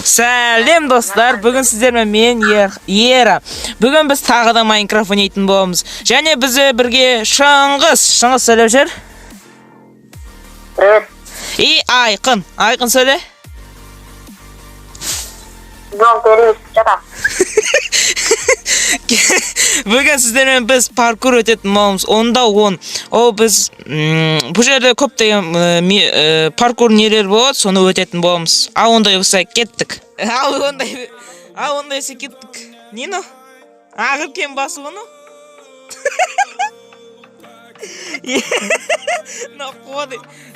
Сәлем достар, бүгін сіздермен мен Ера. Бүгін біз тағы да Майнкрафт ойнайтын боламыз. Және бізде бірге Шыңғыс сөйлеп жүр. Привет. И Айқын сөйле. Бүгін сіздермен біз паркур өтетін боламыз. Онда 10. Ол біз бұл жерде көптеген паркур нелер болады, соны өтетін боламыз. Ондай болса кеттік. Ондай болса кеттік. Нені? Ағыр кен басы оны?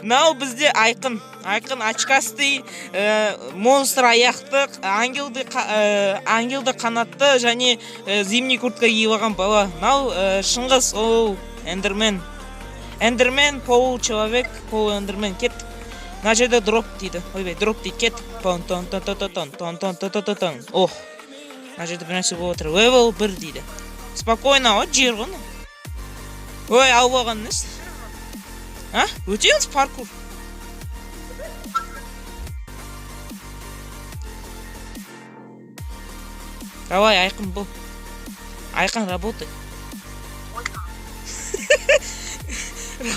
Нау бізде Айқын очкасты, монстр аяқтық, ангелді қанатты және зимний куртка киіп алған бала. Нау Шыңғыс, эндермен, получеловек, полуэндермен. Кеттік. Мына жерде дроп дейді. Ойбай, дроп дейді. Кеттік. Тон. Ох. Мына жерде бір нәрсе болып отыр. Level 1 дейді. Спокойно, от жер ғой. Ой, алып алған несі? Өтеміз паркур. Давай, Айқын бұл. Айқын, работай.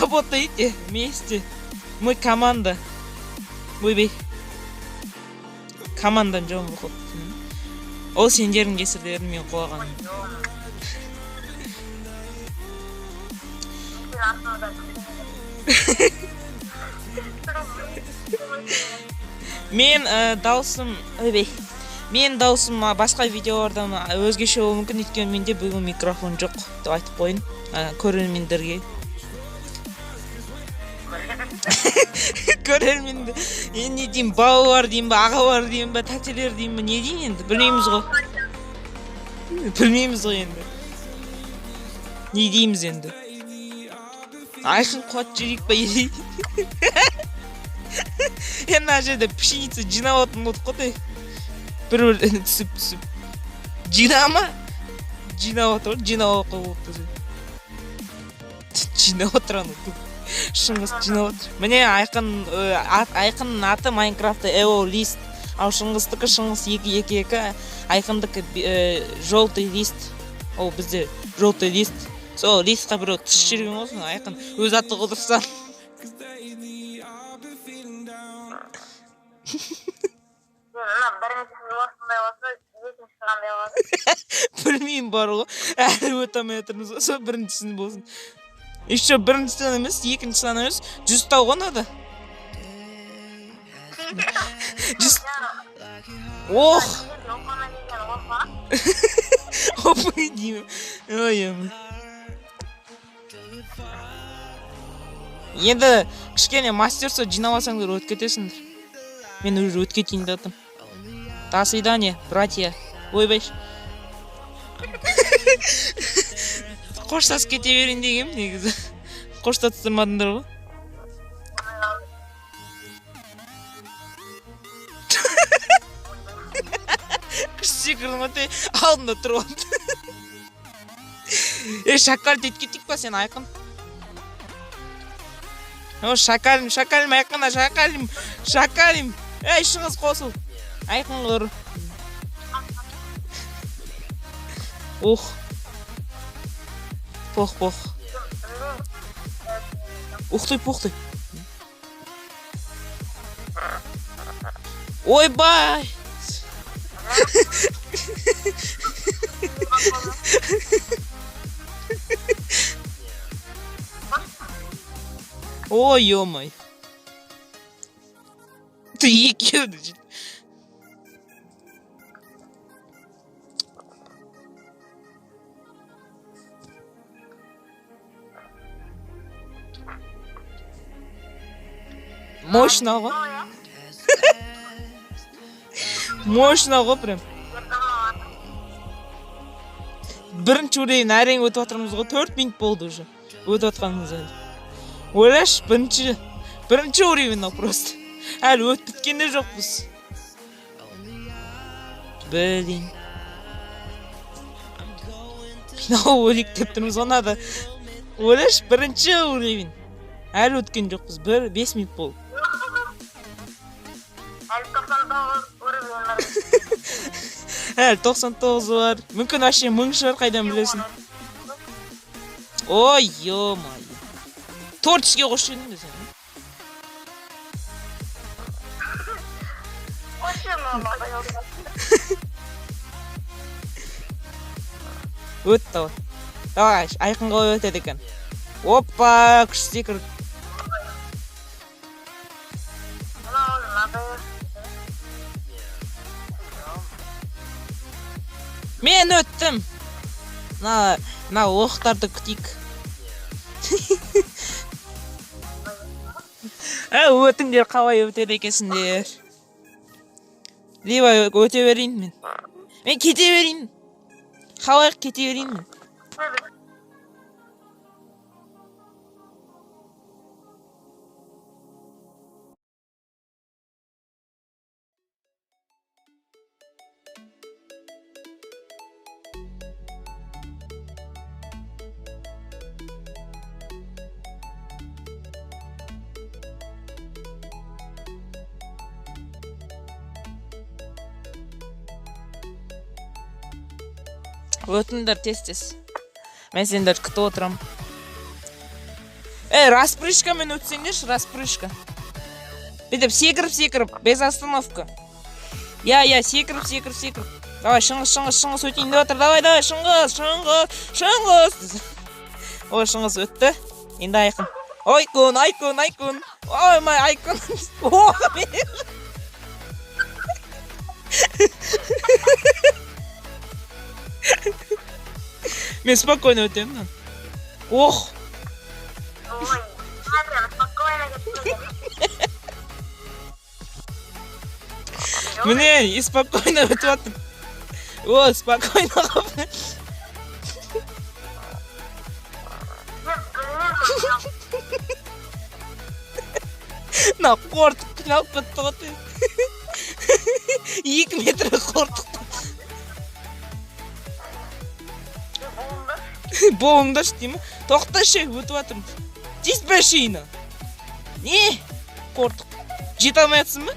Работайте вместе. Мы команда. Ойбей. Командан жоғын бұқып. Ол сендердің кесірлерін мен қоғаған. Мен даусым басқа видеолардан өзгеше болуы мүмкін, өйткені менде бүгін микрофон жоқ деп айтып қойын көрермендерге. Көрерменді не деймін, балалар деймін ба, ағалар деймін ба, тәтелер деймін ба, не дейін енді, білмейміз ғой енді. Не дейміз енді? Айқын қуат жүрек па еді? Ена жерде пшеница жинап отын отық қотай. Бір-бірден түсіп. Жинап отыр, жинап отыр. Жинап отыран отыр. Шыңғыс жинап отыр. Міне Айқынның аты Майнкрафтта Эо лист. Ал Шыңғыстықы Шыңғыс 222, Айқындықы желтый лист. Ол бізде желтый лист. Сол листқа біреу түс жүрген болсын, Айқын өз аты қыдырсан. Білмеймін бар ғой, әлі өтамай отырмыз, сол біріншісін болсын. Еще біріншісін емес, екіншісін емес, 100 тау ғанады. Ох! Опай деймін. Ойым. Енді кішкене мастерство жинавасаңдар өтіп кетесіңдер. Мен уже өтіп кетейін датым. До свидания, братья. Ойбайш. Қоштасып кете берейін дегем негізі. Қоштастырмадыңдар ғой. Күш секірдің өте алдында тұрып отыр. Шакал тет кеттік па сен, Айқын? Шакалим, Айқына, шакалим. Шыңғыс қосыл. Айқын ғыр. Ох. Пох. Ухтай. Ойбай. Ой, ё-май. Ты екеуді жет. Мощно ғой. Мощно ғой прям. Бірінші уровень әрең өтіп атырмыз ғой, 4 минут болды уже. Өтіп атқанымыз әлі. Ойлаш, бірінші уровень просто. Әлі өтіп біткенде жоқпыз. Блин. Қинау өлік деп тұрмыз, ona да. Ойлаш, бірінші уровень. Әлі өткен жоқпыз, 5 минут болды. Әлі 99 уровень. Әлі 99 бар. Мүмкін вообще 1000 шығар, қайдан білесің? Ой, ё-май. Тортишке қош едің бе сен? Өт давай. Давай, айқынға өтеді екен. Опа, күш секірді. Мен өттім. На оқтарды күтейік. Өтіңдер қалай өтеді екенсіңдер. Либо өте берейін мен. Мен кете берейін. Қалай кете берейін мен. Өтіңдер тез-тез. Мен сендер күтіп отырам. Распрыжкамен өтсеңдерші, распрыжка. Бүйтіп секіріп, без остановка. Я, секіріп. Давай, шыңғыс өтейін деп отыр. Давай, шыңғыс. Ой, шыңғыс өтті. Енді айқын. Айкун. Ой, май, айкун. Мен спокойно өтемін. Ох! Ой, спокойно кетті. Міне, и спокойно өтіп отыр. О, спокойно қап. На қортық қиналып бітті ғой. 2 метр қортық. Болыңдашы деймі? Тоқташы, өтіп атырмын. Тиіспеші. Не? Қортық. Жет алмайатсың ба?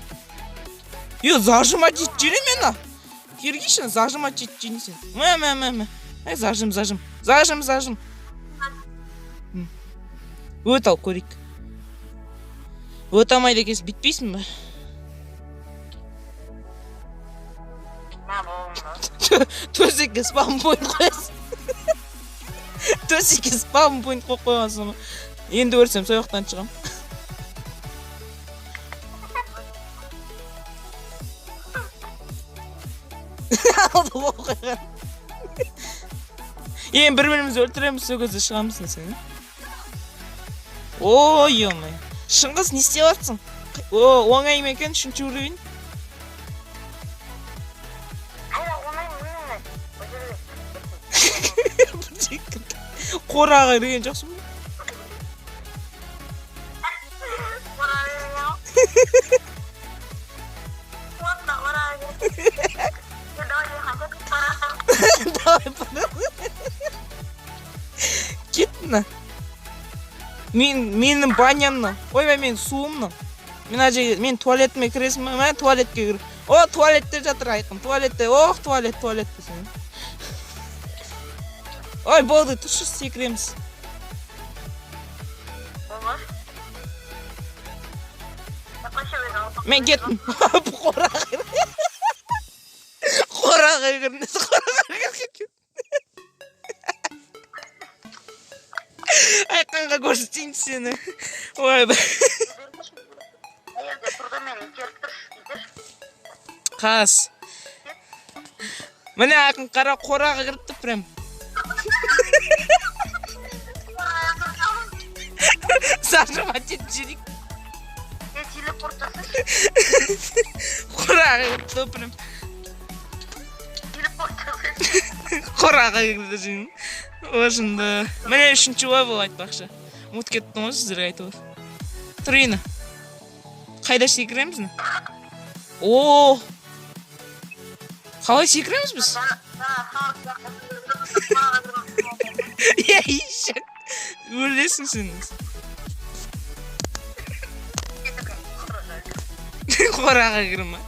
Зажимать жет мені. Кергейшін, зажимать жет жені сен. Мә. Зажым. Өт ал, көрейік. Өт алмайды екенсің, бітпейсің ба? Төсекке спам point қоясың. Төсекке спам point қойғансың. Енді өрсем, сояқтан шығам. Алды оқиған. бір-бірімізді өлтіреміз, сол көзді шығамызын сен. Ой, ё-май. Шыңғыс, не істеп атсың? Оңай екен, 3-ші уровень. Қораға кірген жоқсың ба? Кеттіні. Менің банямны. Ойбай, мен суымны. Мен туалетіме кіресің ба? Мен туалетке кір. О, туалетте жатыр айқын. Туалетте. Ох, туалет. Ой, болды, тұршы секіреміз. Мен кеттім. Қораға кірдіңіз. Айқанға көрсетейін сені. Ой, бай. Қас. Міне айқын қара қораға кіріпті прям. Зажимать жирик. Я телепортасың. Қораға кіріпті прям. Қораға кірді жин. Осында. Міне 3-ші левел айтпақшы. Ұмыт кеттім ғой сіздерге айтып отыр. Тұрейін. Қайда секіреміз? О! Қалай секіреміз біз? Ишек. Өлесің сен. Қораға кірме.